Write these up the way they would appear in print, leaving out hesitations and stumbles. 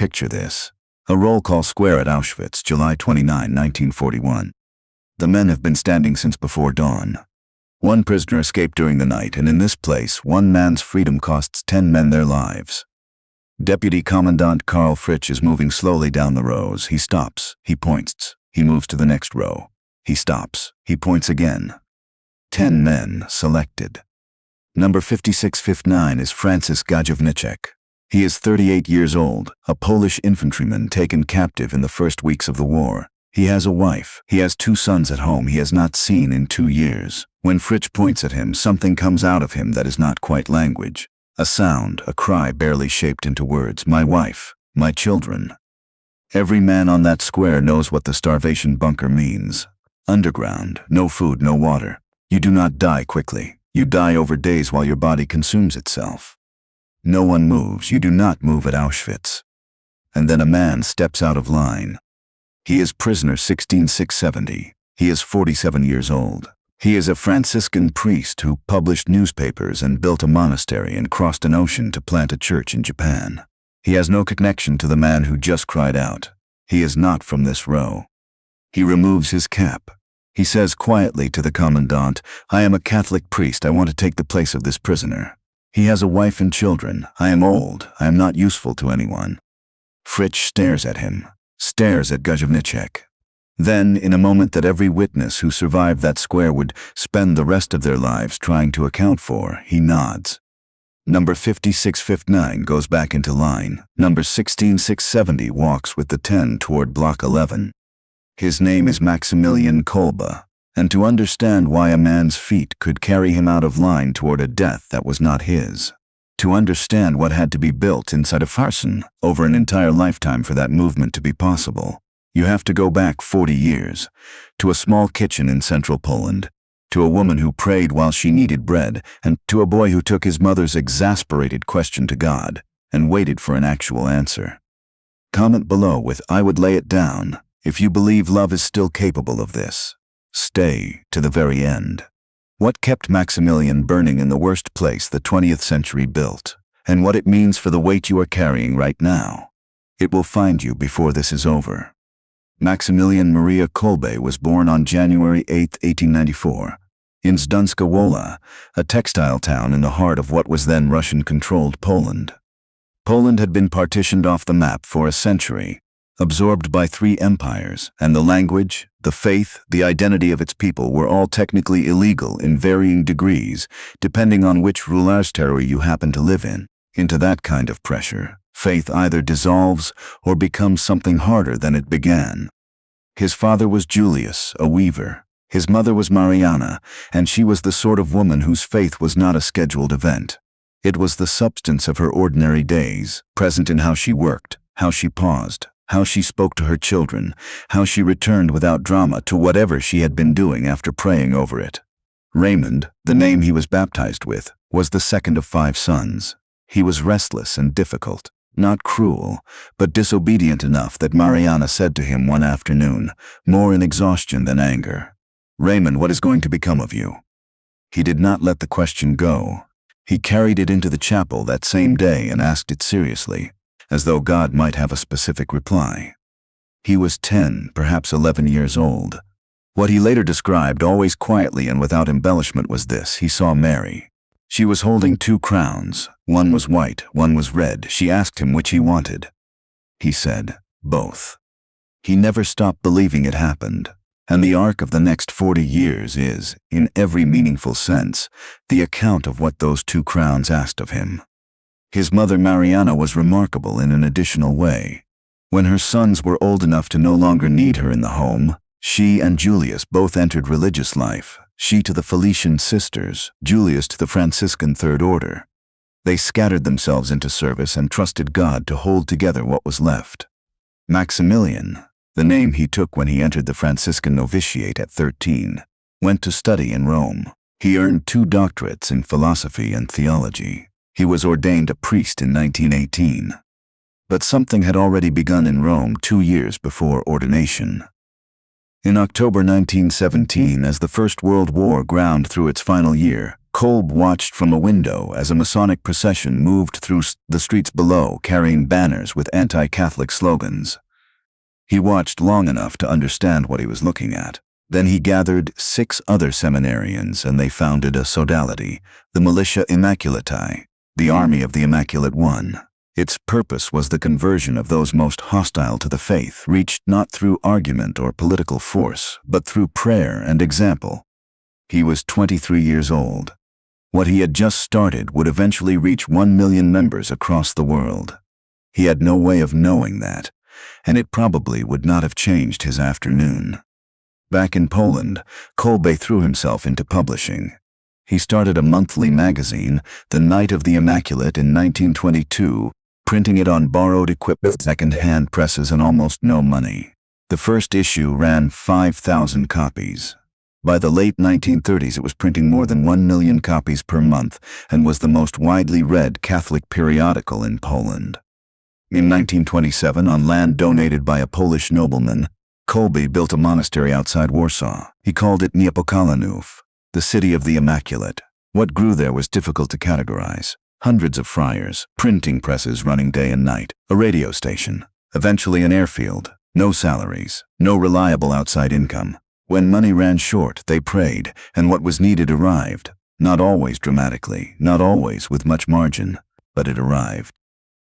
Picture this. A roll call square at Auschwitz, July 29, 1941. The men have been standing since before dawn. One prisoner escaped during the night, and in this place, one man's freedom costs 10 men their lives. Deputy Commandant Karl Fritsch is moving slowly down the rows. He stops. He points. He moves to the next row. He stops. He points again. 10 men selected. Number 5659 is Francis Gajowniczek. He is 38 years old, a Polish infantryman taken captive in the first weeks of the war. He has a wife. He has 2 sons at home he has not seen in 2 years. When Fritsch points at him, something comes out of him that is not quite language. A sound, a cry barely shaped into words. My wife, my children. Every man on that square knows what the starvation bunker means. Underground, no food, no water. You do not die quickly. You die over days while your body consumes itself. No one moves. You do not move at Auschwitz. And then a man steps out of line. He is prisoner 16670. He is 47 years old. He is a Franciscan priest who published newspapers and built a monastery and crossed an ocean to plant a church in Japan. He has no connection to the man who just cried out. He is not from this row. He removes his cap. He says quietly to the commandant, I am a Catholic priest. I want to take the place of this prisoner. He has a wife and children. I am old. I am not useful to anyone. Fritsch stares at him, stares at Gajowniczek. Then, in a moment that every witness who survived that square would spend the rest of their lives trying to account for, he nods. Number 5659 goes back into line. Number 16670 walks with the 10 toward Block 11. His name is Maximilian Kolbe. And to understand why a man's feet could carry him out of line toward a death that was not his, to understand what had to be built inside a Farson over an entire lifetime for that movement to be possible, you have to go back 40 years, to a small kitchen in central Poland, to a woman who prayed while she kneaded bread, and to a boy who took his mother's exasperated question to God and waited for an actual answer. Comment below with I would lay it down if you believe love is still capable of this. Stay to the very end. What kept Maximilian burning in the worst place the 20th century built, and what it means for the weight you are carrying right now. It will find you before this is over. Maximilian Maria Kolbe was born on January 8, 1894, in Zdunska Wola, a textile town in the heart of what was then Russian-controlled Poland. Poland had been partitioned off the map for a century, absorbed by 3 empires, and the language, the faith, the identity of its people were all technically illegal in varying degrees, depending on which rulersterritorium you happen to live in. Into that kind of pressure, faith either dissolves or becomes something harder than it began. His father was Julius, a weaver. His mother was Mariana, and she was the sort of woman whose faith was not a scheduled event. It was the substance of her ordinary days, present in how she worked, how she paused, how she spoke to her children, how she returned without drama to whatever she had been doing after praying over it. Raymond, the name he was baptized with, was the second of 5 sons. He was restless and difficult, not cruel, but disobedient enough that Mariana said to him one afternoon, more in exhaustion than anger, Raymond, what is going to become of you? He did not let the question go. He carried it into the chapel that same day and asked it seriously, as though God might have a specific reply. He was 10, perhaps 11 years old. What he later described, always quietly and without embellishment, was this. He saw Mary. She was holding 2 crowns. One was white, one was red. She asked him which he wanted. He said, both. He never stopped believing it happened. And the arc of the next 40 years is, in every meaningful sense, the account of what those 2 crowns asked of him. His mother Mariana was remarkable in an additional way. When her sons were old enough to no longer need her in the home, she and Julius both entered religious life, she to the Felician sisters, Julius to the Franciscan Third Order. They scattered themselves into service and trusted God to hold together what was left. Maximilian, the name he took when he entered the Franciscan novitiate at 13, went to study in Rome. He earned 2 doctorates in philosophy and theology. He was ordained a priest in 1918. But something had already begun in Rome 2 years before ordination. In October 1917, as the First World War ground through its final year, Kolbe watched from a window as a Masonic procession moved through the streets below carrying banners with anti-Catholic slogans. He watched long enough to understand what he was looking at. Then he gathered 6 other seminarians and they founded a sodality, the militia Immaculate, the army of the Immaculate One. Its purpose was the conversion of those most hostile to the faith, reached not through argument or political force, but through prayer and example. He was 23 years old. What he had just started would eventually reach 1 million members across the world. He had no way of knowing that, and it probably would not have changed his afternoon. Back in Poland, Kolbe threw himself into publishing. He started a monthly magazine, The Night of the Immaculate, in 1922, printing it on borrowed equipment, second-hand presses, and almost no money. The first issue ran 5,000 copies. By the late 1930s, it was printing more than 1 million copies per month and was the most widely read Catholic periodical in Poland. In 1927, on land donated by a Polish nobleman, Kolbe built a monastery outside Warsaw. He called it Niepokalanów, the city of the Immaculate. What grew there was difficult to categorize. Hundreds of friars, printing presses running day and night, a radio station, eventually an airfield, no salaries, no reliable outside income. When money ran short, they prayed, and what was needed arrived. Not always dramatically, not always with much margin, but it arrived.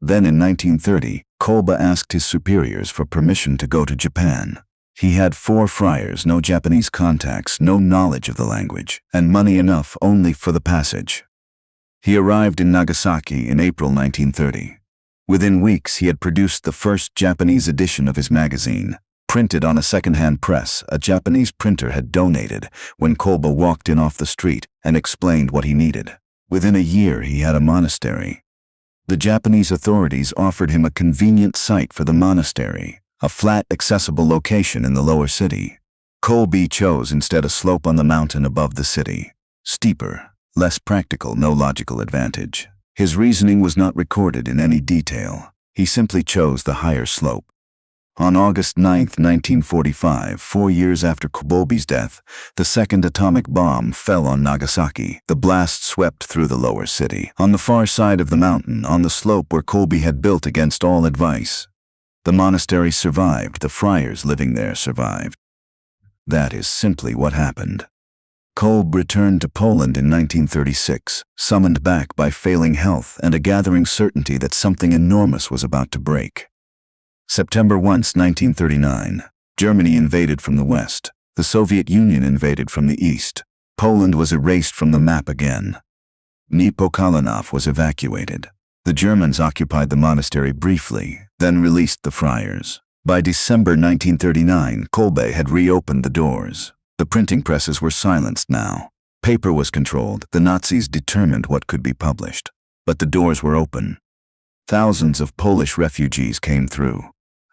Then in 1930, Kolbe asked his superiors for permission to go to Japan. He had 4 friars, no Japanese contacts, no knowledge of the language, and money enough only for the passage. He arrived in Nagasaki in April 1930. Within weeks, he had produced the first Japanese edition of his magazine, printed on a second-hand press a Japanese printer had donated when Kolbe walked in off the street and explained what he needed. Within a year, he had a monastery. The Japanese authorities offered him a convenient site for the monastery, a flat, accessible location in the lower city. Kolbe chose instead a slope on the mountain above the city. Steeper, less practical, no logical advantage. His reasoning was not recorded in any detail. He simply chose the higher slope. On August 9, 1945, 4 years after Kolbe's death, the second atomic bomb fell on Nagasaki. The blast swept through the lower city. On the far side of the mountain, on the slope where Kolbe had built against all advice, the monastery survived. The friars living there survived. That is simply what happened. Kolbe returned to Poland in 1936, summoned back by failing health and a gathering certainty that something enormous was about to break. September 1, 1939. Germany invaded from the west. The Soviet Union invaded from the east. Poland was erased from the map again. Niepokalanów was evacuated. The Germans occupied the monastery briefly, then released the friars. By December 1939, Kolbe had reopened the doors. The printing presses were silenced now. Paper was controlled. The Nazis determined what could be published. But the doors were open. Thousands of Polish refugees came through.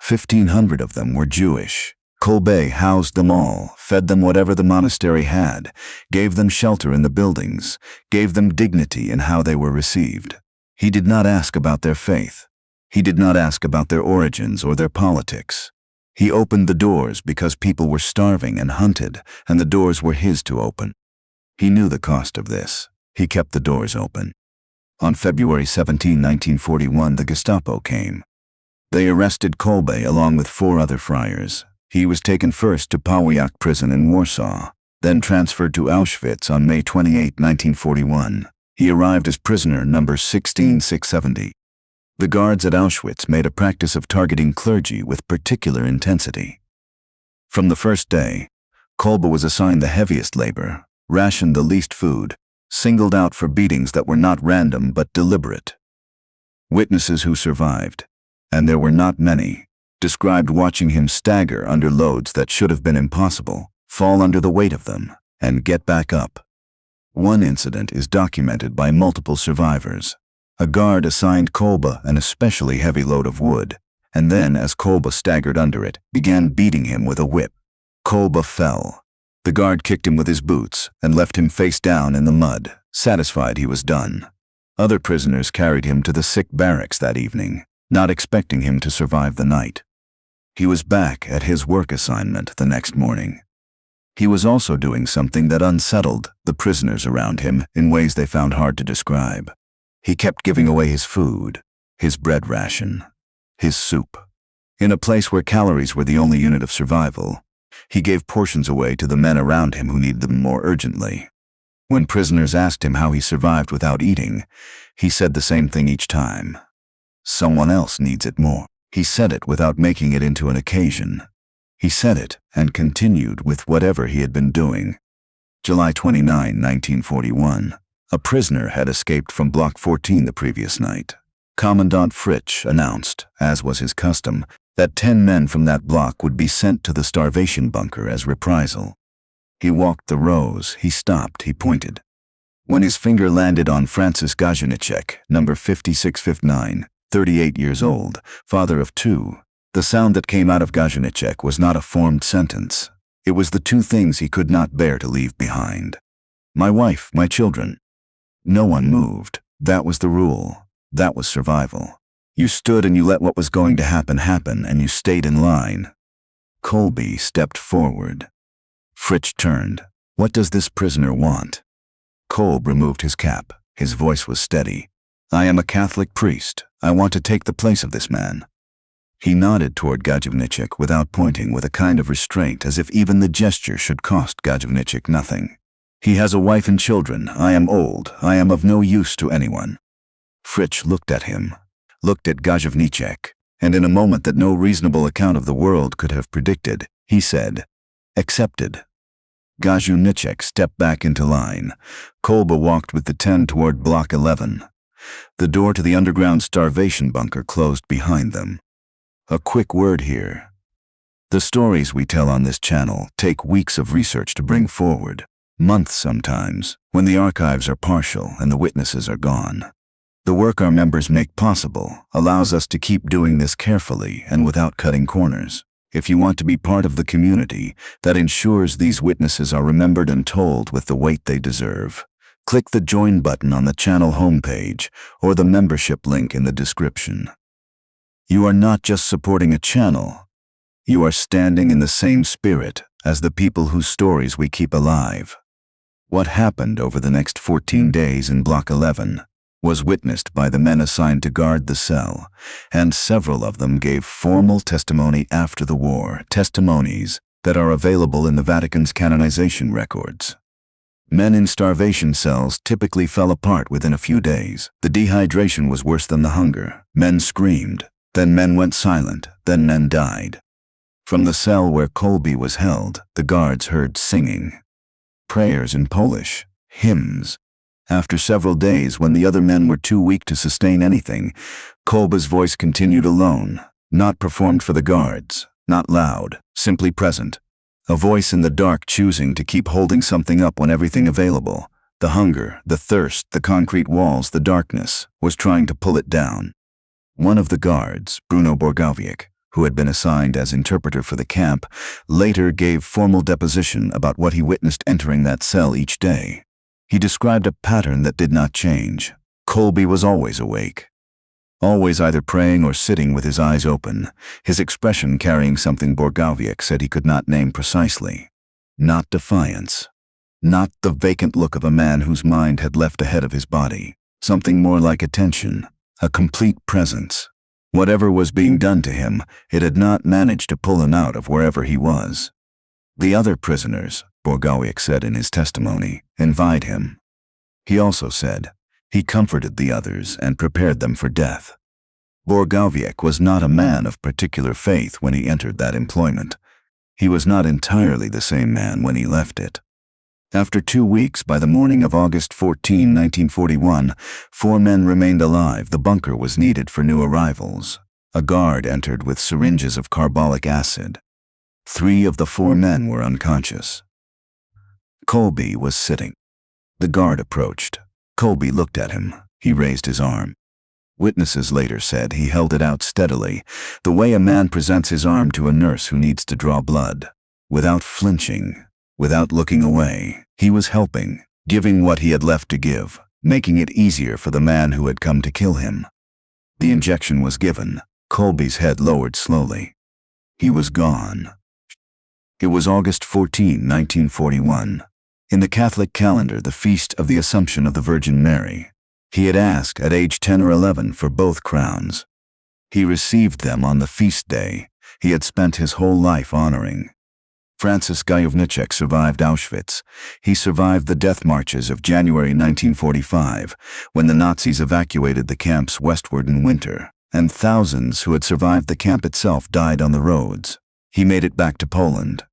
1,500 of them were Jewish. Kolbe housed them all, fed them whatever the monastery had, gave them shelter in the buildings, gave them dignity in how they were received. He did not ask about their faith. He did not ask about their origins or their politics. He opened the doors because people were starving and hunted, and the doors were his to open. He knew the cost of this. He kept the doors open. On February 17, 1941, the Gestapo came. They arrested Kolbe along with 4 other friars. He was taken first to Pawiak prison in Warsaw, then transferred to Auschwitz on May 28, 1941. He arrived as prisoner number 16670. The guards at Auschwitz made a practice of targeting clergy with particular intensity. From the first day, Kolbe was assigned the heaviest labor, rationed the least food, singled out for beatings that were not random but deliberate. Witnesses who survived, and there were not many, described watching him stagger under loads that should have been impossible, fall under the weight of them, and get back up. One incident is documented by multiple survivors. A guard assigned Kolbe an especially heavy load of wood, and then, as Kolbe staggered under it, began beating him with a whip. Kolbe fell. The guard kicked him with his boots and left him face down in the mud, satisfied he was done. Other prisoners carried him to the sick barracks that evening, not expecting him to survive the night. He was back at his work assignment the next morning. He was also doing something that unsettled the prisoners around him in ways they found hard to describe. He kept giving away his food, his bread ration, his soup. In a place where calories were the only unit of survival, he gave portions away to the men around him who needed them more urgently. When prisoners asked him how he survived without eating, he said the same thing each time. Someone else needs it more. He said it without making it into an occasion. He said it and continued with whatever he had been doing. July 29, 1941. A prisoner had escaped from Block 14 the previous night. Commandant Fritsch announced, as was his custom, that 10 men from that block would be sent to the starvation bunker as reprisal. He walked the rows, he stopped, he pointed. When his finger landed on Francis Gajewniczek, number 5659, 38 years old, father of 2, the sound that came out of Gajewniczek was not a formed sentence. It was the 2 things he could not bear to leave behind. My wife, my children. No one moved. That was the rule. That was survival. You stood and you let what was going to happen happen, and you stayed in line. Kolbe stepped forward. Fritsch turned. What does this prisoner want? Kolbe removed his cap. His voice was steady. I am a Catholic priest. I want to take the place of this man. He nodded toward Gajewniczek without pointing, with a kind of restraint, as if even the gesture should cost Gajewniczek nothing. He has a wife and children. I am old. I am of no use to anyone. Fritsch looked at him, looked at Gajewniczek, and in a moment that no reasonable account of the world could have predicted, he said, "Accepted." Gajewniczek stepped back into line. Kolbe walked with the 10 toward Block 11. The door to the underground starvation bunker closed behind them. A quick word here. The stories we tell on this channel take weeks of research to bring forward, months sometimes, when the archives are partial and the witnesses are gone. The work our members make possible allows us to keep doing this carefully and without cutting corners. If you want to be part of the community that ensures these witnesses are remembered and told with the weight they deserve, click the Join button on the channel homepage or the membership link in the description. You are not just supporting a channel. You are standing in the same spirit as the people whose stories we keep alive. What happened over the next 14 days in Block 11 was witnessed by the men assigned to guard the cell, and several of them gave formal testimony after the war, testimonies that are available in the Vatican's canonization records. Men in starvation cells typically fell apart within a few days. The dehydration was worse than the hunger. Men screamed, then men went silent, then men died. From the cell where Kolbe was held, the guards heard singing, prayers in Polish, hymns. After several days, when the other men were too weak to sustain anything, Kolbe's voice continued alone, not performed for the guards, not loud, simply present. A voice in the dark choosing to keep holding something up when everything available, the hunger, the thirst, the concrete walls, the darkness, was trying to pull it down. One of the guards, Bruno Borgowiak, who had been assigned as interpreter for the camp, later gave formal deposition about what he witnessed entering that cell each day. He described a pattern that did not change. Kolbe was always awake, always either praying or sitting with his eyes open, his expression carrying something Borgowiak said he could not name precisely. Not defiance. Not the vacant look of a man whose mind had left ahead of his body. Something more like attention, a complete presence. Whatever was being done to him, it had not managed to pull him out of wherever he was. The other prisoners, Borgowiak said in his testimony, envied him. He also said, he comforted the others and prepared them for death. Borgowiak was not a man of particular faith when he entered that employment. He was not entirely the same man when he left it. After 2 weeks, by the morning of August 14, 1941, 4 men remained alive. The bunker was needed for new arrivals. A guard entered with syringes of carbolic acid. 3 of the 4 men were unconscious. Kolbe was sitting. The guard approached. Kolbe looked at him. He raised his arm. Witnesses later said he held it out steadily, the way a man presents his arm to a nurse who needs to draw blood. Without flinching, without looking away, he was helping, giving what he had left to give, making it easier for the man who had come to kill him. The injection was given. Kolbe's head lowered slowly. He was gone. It was August 14, 1941. In the Catholic calendar, the feast of the Assumption of the Virgin Mary. He had asked at age 10 or 11 for both crowns. He received them on the feast day he had spent his whole life honoring. Francis survived Auschwitz. He survived the death marches of January 1945, when the Nazis evacuated the camps westward in winter, and thousands who had survived the camp itself died on the roads. He made it back to Poland.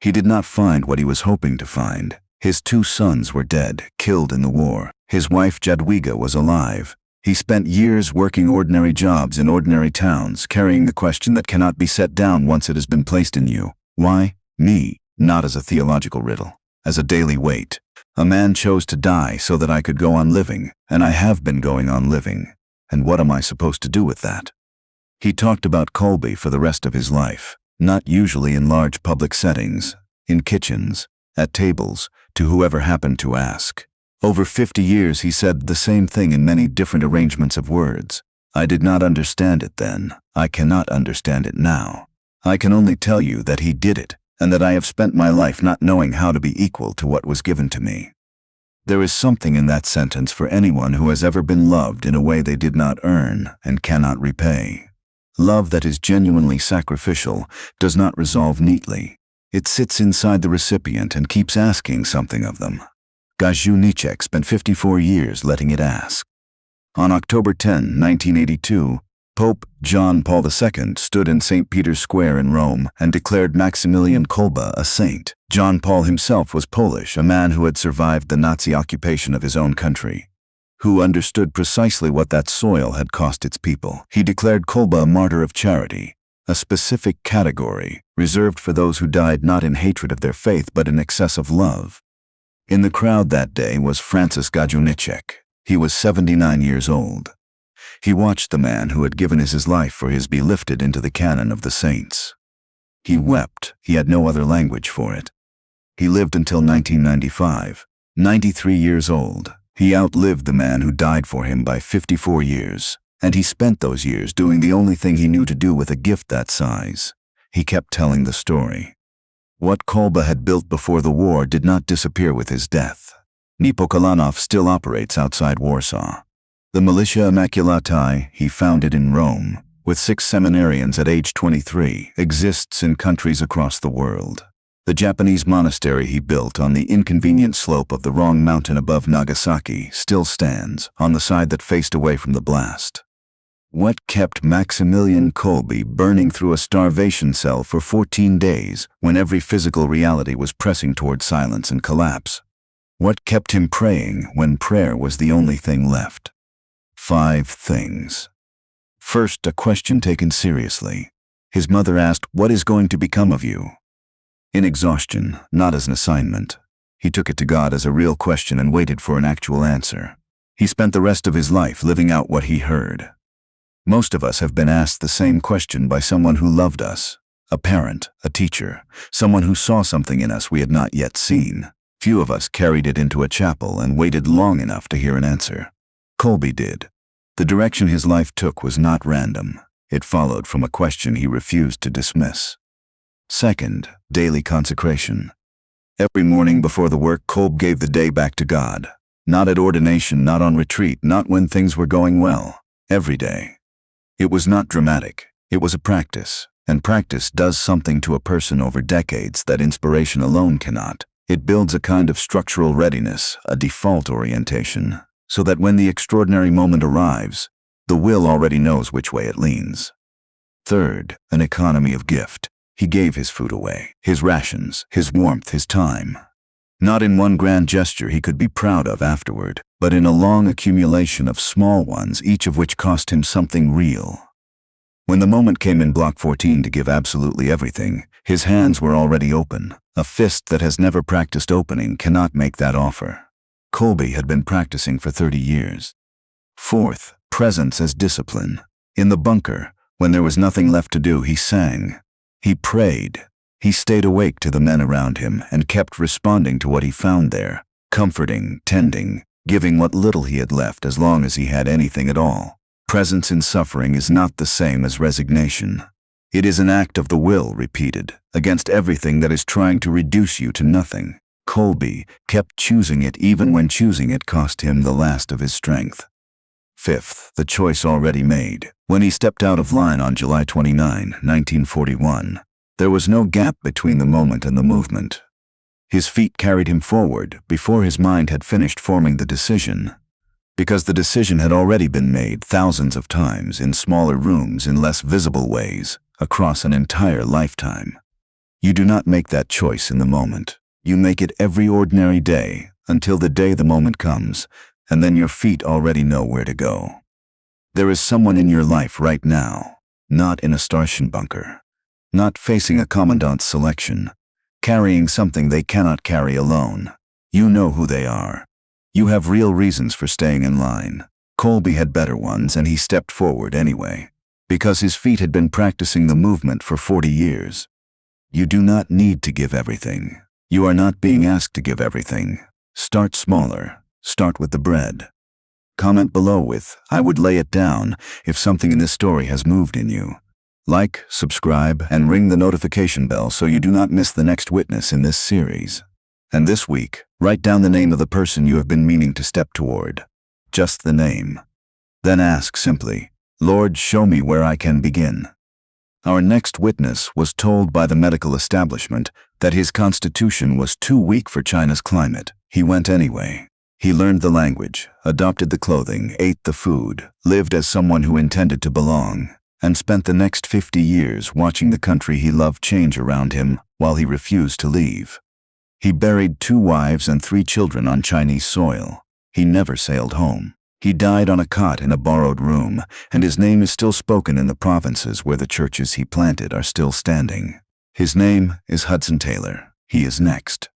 He did not find what he was hoping to find. His 2 sons were dead, killed in the war. His wife Jadwiga was alive. He spent years working ordinary jobs in ordinary towns, carrying the question that cannot be set down once it has been placed in you. Why? Me, not as a theological riddle, as a daily weight. A man chose to die so that I could go on living, and I have been going on living. And what am I supposed to do with that? He talked about Kolbe for the rest of his life, not usually in large public settings, in kitchens, at tables, to whoever happened to ask. Over 50 years he said the same thing in many different arrangements of words. I did not understand it then. I cannot understand it now. I can only tell you that he did it, and that I have spent my life not knowing how to be equal to what was given to me. There is something in that sentence for anyone who has ever been loved in a way they did not earn and cannot repay. Love that is genuinely sacrificial does not resolve neatly. It sits inside the recipient and keeps asking something of them. Gajuniczek spent 54 years letting it ask. On October 10, 1982, Pope John Paul II stood in St. Peter's Square in Rome and declared Maximilian Kolbe a saint. John Paul himself was Polish, a man who had survived the Nazi occupation of his own country, who understood precisely what that soil had cost its people. He declared Kolbe a martyr of charity, a specific category reserved for those who died not in hatred of their faith but in excess of love. In the crowd that day was Francis Gajuniczek. He was 79 years old. He watched the man who had given his life for his be lifted into the canon of the saints. He wept. He had no other language for it. He lived until 1995. 93 years old. He outlived the man who died for him by 54 years, and he spent those years doing the only thing he knew to do with a gift that size. He kept telling the story. What Kolbe had built before the war did not disappear with his death. Niepokalanów still operates outside Warsaw. The militia Immaculate he founded in Rome, with 6 seminarians at age 23, exists in countries across the world. The Japanese monastery he built on the inconvenient slope of the wrong mountain above Nagasaki still stands, on the side that faced away from the blast. What kept Maximilian Kolbe burning through a starvation cell for 14 days when every physical reality was pressing toward silence and collapse? What kept him praying when prayer was the only thing left? 5 things. First, a question taken seriously. His mother asked, "What is going to become of you?" In exhaustion, not as an assignment. He took it to God as a real question and waited for an actual answer. He spent the rest of his life living out what he heard. Most of us have been asked the same question by someone who loved us, a parent, a teacher, someone who saw something in us we had not yet seen. Few of us carried it into a chapel and waited long enough to hear an answer. Kolbe did. The direction his life took was not random. It followed from a question he refused to dismiss. Second, daily consecration. Every morning before the work, Kolbe gave the day back to God. Not at ordination, not on retreat, not when things were going well. Every day. It was not dramatic. It was a practice. And practice does something to a person over decades that inspiration alone cannot. It builds a kind of structural readiness, a default orientation, so that when the extraordinary moment arrives, the will already knows which way it leans. Third, an economy of gift. He gave his food away, his rations, his warmth, his time. Not in one grand gesture he could be proud of afterward, but in a long accumulation of small ones, each of which cost him something real. When the moment came in Block 14 to give absolutely everything, his hands were already open. A fist that has never practiced opening cannot make that offer. Kolbe had been practicing for 30 years. Fourth, presence as discipline. In the bunker, when there was nothing left to do, he sang. He prayed. He stayed awake to the men around him and kept responding to what he found there, comforting, tending, giving what little he had left as long as he had anything at all. Presence in suffering is not the same as resignation. It is an act of the will repeated against everything that is trying to reduce you to nothing. Kolbe kept choosing it even when choosing it cost him the last of his strength. Fifth, the choice already made. When he stepped out of line on July 29, 1941, there was no gap between the moment and the movement. His feet carried him forward before his mind had finished forming the decision, because the decision had already been made thousands of times in smaller rooms in less visible ways across an entire lifetime. You do not make that choice in the moment. You make it every ordinary day until the day the moment comes, and then your feet already know where to go. There is someone in your life right now, not in a starvation bunker, not facing a commandant's selection, carrying something they cannot carry alone. You know who they are. You have real reasons for staying in line. Kolbe had better ones, and he stepped forward anyway, because his feet had been practicing the movement for 40 years. You do not need to give everything. You are not being asked to give everything. Start smaller. Start with the bread. Comment below with, "I would lay it down," if something in this story has moved in you. Like, subscribe, and ring the notification bell so you do not miss the next witness in this series. And this week, write down the name of the person you have been meaning to step toward. Just the name. Then ask simply, "Lord, show me where I can begin." Our next witness was told by the medical establishment that his constitution was too weak for China's climate. He went anyway. He learned the language, adopted the clothing, ate the food, lived as someone who intended to belong, and spent the next 50 years watching the country he loved change around him while he refused to leave. He buried 2 wives and 3 children on Chinese soil. He never sailed home. He died on a cot in a borrowed room, and his name is still spoken in the provinces where the churches he planted are still standing. His name is Hudson Taylor. He is next.